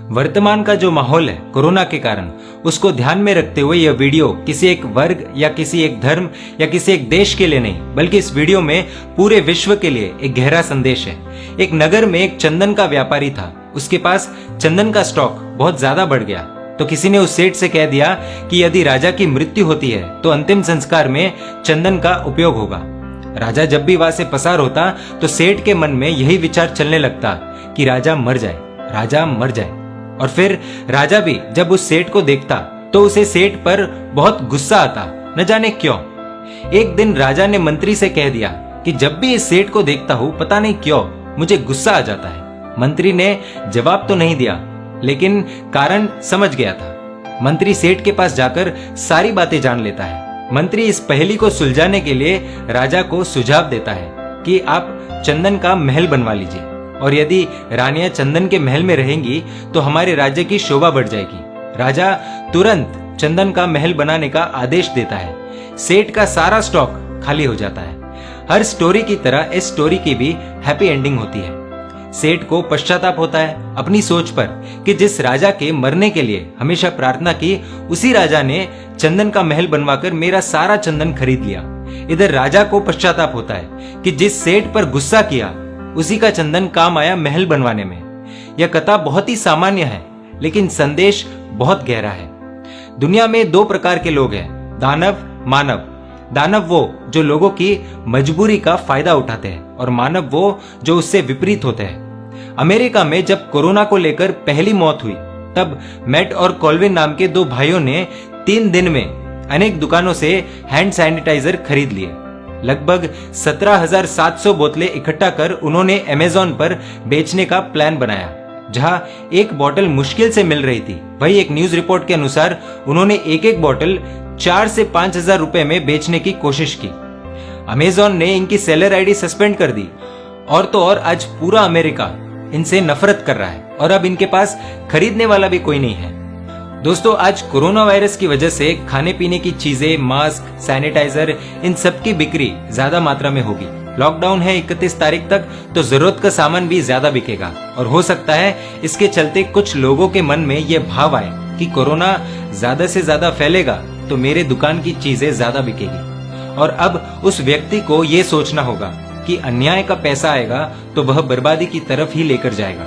वर्तमान का जो माहौल है कोरोना के कारण, उसको ध्यान में रखते हुए यह वीडियो किसी एक वर्ग या किसी एक धर्म या किसी एक देश के लिए नहीं, बल्कि इस वीडियो में पूरे विश्व के लिए एक गहरा संदेश है। एक नगर में एक चंदन का व्यापारी था। उसके पास चंदन का स्टॉक बहुत ज्यादा बढ़ गया, तो किसी ने उस सेठ से कह दिया कि यदि राजा की मृत्यु होती है तो अंतिम संस्कार में चंदन का उपयोग होगा। राजा जब भी वहां से पसार होता तो सेठ के मन में यही विचार चलने लगता कि राजा मर जाए, राजा मर जाए। और फिर राजा भी जब उस सेठ को देखता तो उसे सेठ पर बहुत गुस्सा आता, न जाने क्यों। एक दिन राजा ने मंत्री से कह दिया कि जब भी इस सेठ को देखता हूं पता नहीं क्यों मुझे गुस्सा आ जाता है। मंत्री ने जवाब तो नहीं दिया, लेकिन कारण समझ गया था। मंत्री सेठ के पास जाकर सारी बातें जान लेता है। मंत्री इस पहेली को सुलझाने के लिए राजा को सुझाव देता है कि आप चंदन का महल बनवा लीजिए, और यदि रानियां चंदन के महल में रहेंगी तो हमारे राज्य की शोभा बढ़ जाएगी। राजा तुरंत चंदन का महल बनाने का आदेश देता है। सेठ का सारा स्टॉक खाली हो जाता है। हर स्टोरी की तरह इस स्टोरी की भी हैप्पी एंडिंग होती है। सेठ को पश्चाताप होता है अपनी सोच पर कि जिस राजा के मरने के लिए हमेशा प्रार्थना की, उसी राजा ने चंदन का महल बनवाकर मेरा सारा चंदन खरीद लिया। इधर राजा को पश्चाताप होता है कि जिस सेठ पर गुस्सा किया, उसी का चंदन काम आया महल बनवाने में। यह कथा बहुत ही सामान्य है, लेकिन संदेश बहुत गहरा है। दुनिया में दो प्रकार के लोग हैं, दानव, मानव। दानव वो जो लोगों की मजबूरी का फायदा उठाते हैं, और मानव वो जो उससे विपरीत होते हैं। अमेरिका में जब कोरोना को लेकर पहली मौत हुई, तब मैट और कॉल्विन नाम के दो भाइयों ने 3 दिन में अनेक दुकानों से हैंड सैनिटाइजर खरीद लिए। लगभग 17,700 बोतलें इकट्ठा कर उन्होंने अमेज़न पर बेचने का प्लान बनाया। जहां एक बोतल मुश्किल से मिल रही थी, वही एक न्यूज रिपोर्ट के अनुसार उन्होंने एक एक बोतल 4 से 5,000 रुपए में बेचने की कोशिश की। अमेज़न ने इनकी सेलर आईडी सस्पेंड कर दी, और तो और आज पूरा अमेरिका इनसे नफरत कर रहा है, और अब इनके पास खरीदने वाला भी कोई नहीं है। दोस्तों, आज कोरोना वायरस की वजह से खाने पीने की चीजें, मास्क, सैनिटाइजर, इन सब की बिक्री ज्यादा मात्रा में होगी। लॉकडाउन है 31 तारीख तक, तो जरूरत का सामान भी ज्यादा बिकेगा, और हो सकता है इसके चलते कुछ लोगों के मन में यह भाव आए कि कोरोना ज्यादा से ज्यादा फैलेगा तो मेरे दुकान की चीजें ज्यादा बिकेगी। और अब उस व्यक्ति को यह सोचना होगा कि अन्याय का पैसा आएगा तो वह बर्बादी की तरफ ही लेकर जाएगा,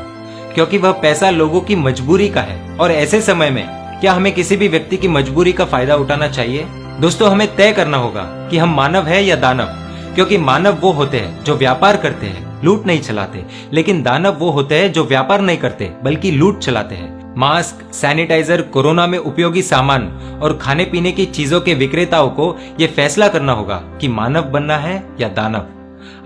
क्योंकि वह पैसा लोगों की मजबूरी का है। और ऐसे समय में क्या हमें किसी भी व्यक्ति की मजबूरी का फायदा उठाना चाहिए? दोस्तों, हमें तय करना होगा कि हम मानव है या दानव, क्योंकि मानव वो होते हैं जो व्यापार करते हैं, लूट नहीं चलाते, लेकिन दानव वो होते हैं जो व्यापार नहीं करते बल्कि लूट चलाते हैं। मास्क, सैनिटाइजर, कोरोना में उपयोगी सामान और खाने पीने की चीजों के विक्रेताओं को यह फैसला करना होगा कि मानव बनना है या दानव।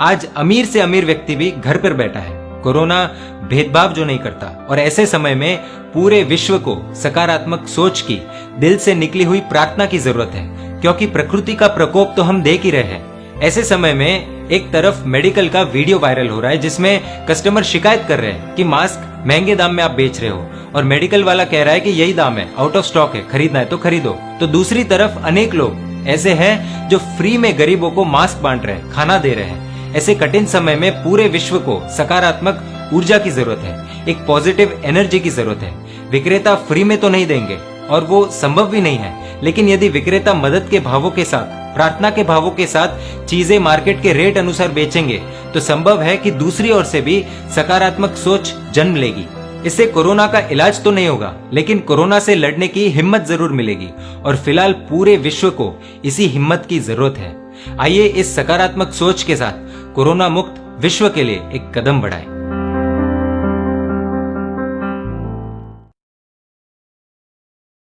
आज अमीर से अमीर व्यक्ति भी घर पर बैठा है। कोरोना भेदभाव जो नहीं करता, और ऐसे समय में पूरे विश्व को सकारात्मक सोच की, दिल से निकली हुई प्रार्थना की जरूरत है, क्योंकि प्रकृति का प्रकोप तो हम देख ही रहे हैं। ऐसे समय में एक तरफ मेडिकल का वीडियो वायरल हो रहा है जिसमें कस्टमर शिकायत कर रहे हैं कि मास्क महंगे दाम में आप बेच रहे हो, और मेडिकल वाला कह रहा है कि यही दाम है, आउट ऑफ स्टॉक है, खरीदना है तो खरीदो। तो दूसरी तरफ अनेक लोग ऐसे हैं जो फ्री में गरीबों को मास्क बांट रहे हैं, खाना दे रहे हैं। ऐसे कठिन समय में पूरे विश्व को सकारात्मक ऊर्जा की जरूरत है, एक पॉजिटिव एनर्जी की जरूरत है। विक्रेता फ्री में तो नहीं देंगे, और वो संभव भी नहीं है, लेकिन यदि विक्रेता मदद के भावों के साथ, प्रार्थना के भावों के साथ चीजें मार्केट के रेट अनुसार बेचेंगे, तो संभव है कि दूसरी ओर से भी सकारात्मक सोच जन्म लेगी। इससे कोरोना का इलाज तो नहीं होगा, लेकिन कोरोना से लड़ने की हिम्मत जरूर मिलेगी, और फिलहाल पूरे विश्व को इसी हिम्मत की जरूरत है। आइए इस सकारात्मक सोच के साथ कोरोना मुक्त विश्व के लिए एक कदम बढ़ाएं।